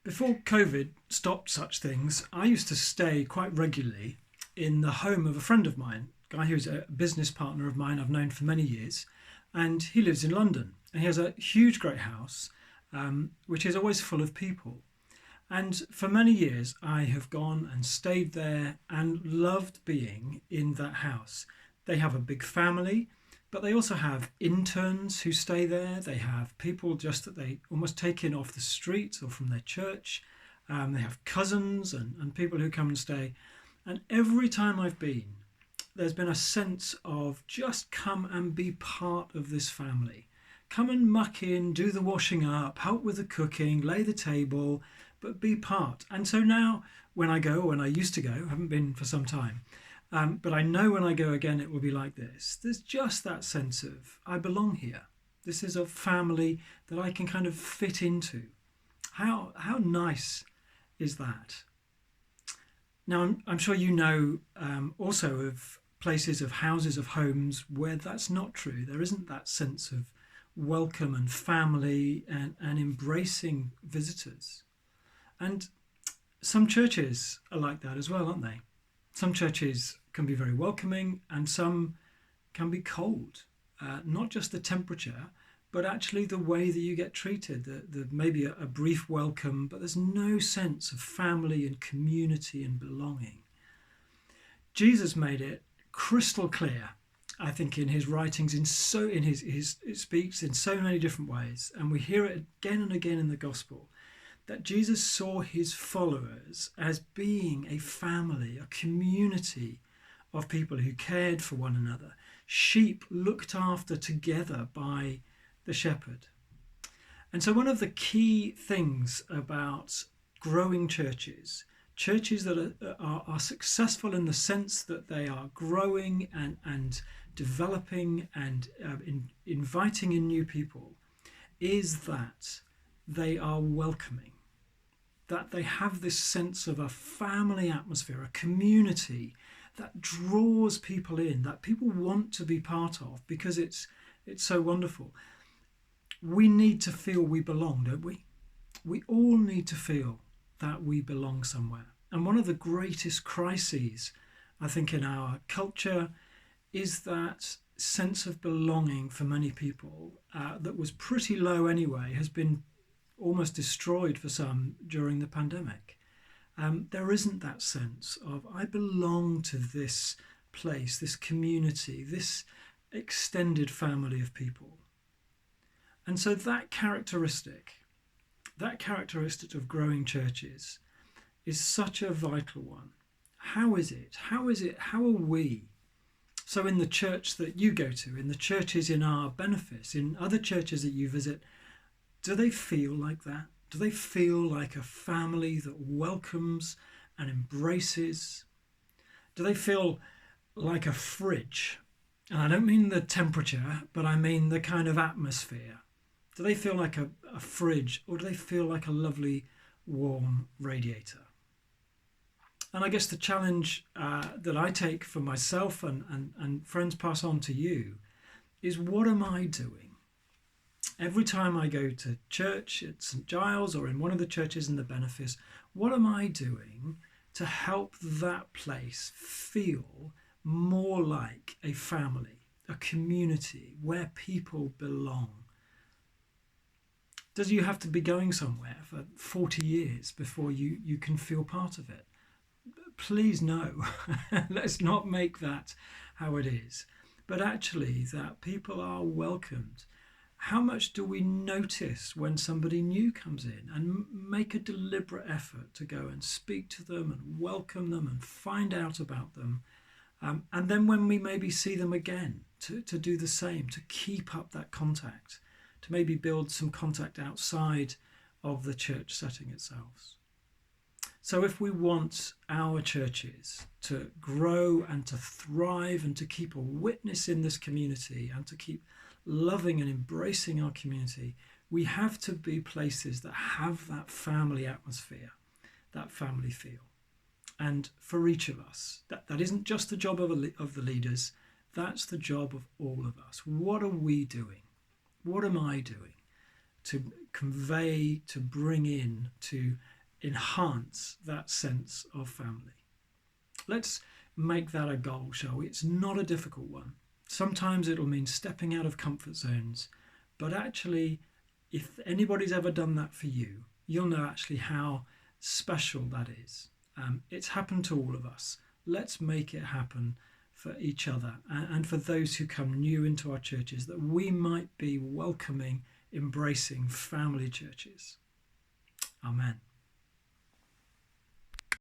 Before COVID stopped such things, I used to stay quite regularly in the home of a friend of mine, a guy who's a business partner of mine I've known for many years, and he lives in London. And he has a huge, great house, which is always full of people. And for many years, I have gone and stayed there and loved being in that house. They have a big family, but they also have interns who stay there. They have people just that they almost take in off the street or from their church. They have cousins and people who come and stay. And every time I've been, there's been a sense of just come and be part of this family. Come and muck in, do the washing up, help with the cooking, lay the table, but be part. And so now when I go, when I used to go, I haven't been for some time, but I know when I go again, it will be like this. There's just that sense of, I belong here. This is a family that I can kind of fit into. How nice is that? Now, I'm sure you know also of places, of houses, of homes where that's not true. There isn't that sense of welcome and family and embracing visitors. And some churches are like that as well, aren't they? Some churches can be very welcoming and some can be cold. Not just the temperature, but actually the way that you get treated. Maybe a brief welcome, but there's no sense of family and community and belonging. Jesus made it crystal clear, I think, in his writings, it speaks in so many different ways, and we hear it again and again in the gospel, that Jesus saw his followers as being a family, a community of people who cared for one another, sheep looked after together by the shepherd. And so one of the key things about growing churches that are successful in the sense that they are growing and developing and inviting in new people, is that they are welcoming, that they have this sense of a family atmosphere, a community that draws people in, that people want to be part of because it's so wonderful. We need to feel we belong, don't we? We all need to feel that we belong somewhere. And one of the greatest crises, I think, in our culture is that sense of belonging for many people that was pretty low anyway, has been almost destroyed for some during the pandemic. There isn't that sense of, I belong to this place, this community, this extended family of people. And so that characteristic of growing churches is such a vital one. How is it? How are we? So in the church that you go to, in the churches in our benefice, in other churches that you visit, do they feel like that? Do they feel like a family that welcomes and embraces? Do they feel like a fridge? And I don't mean the temperature, but I mean the kind of atmosphere. Do they feel like a fridge, or do they feel like a lovely warm radiator? And I guess the challenge that I take for myself and friends pass on to you is, what am I doing? Every time I go to church at St Giles or in one of the churches in the benefice, what am I doing to help that place feel more like a family, a community where people belong? Does you have to be going somewhere for 40 years before you can feel part of it? Please no. Let's not make that how it is. But actually that people are welcomed. How much do we notice when somebody new comes in and make a deliberate effort to go and speak to them and welcome them and find out about them? And then when we maybe see them again, to do the same, to keep up that contact, to maybe build some contact outside of the church setting itself. So if we want our churches to grow and to thrive and to keep a witness in this community and to keep loving and embracing our community, we have to be places that have that family atmosphere, that family feel. And for each of us, that isn't just the job of the leaders, that's the job of all of us. What are we doing? What am I doing to convey, to bring in, to enhance that sense of family. Let's make that a goal, shall we? It's not a difficult one. Sometimes it'll mean stepping out of comfort zones, but actually, if anybody's ever done that for you, you'll know actually how special that is. It's happened to all of us. Let's make it happen for each other and for those who come new into our churches, that we might be welcoming, embracing family churches. Amen.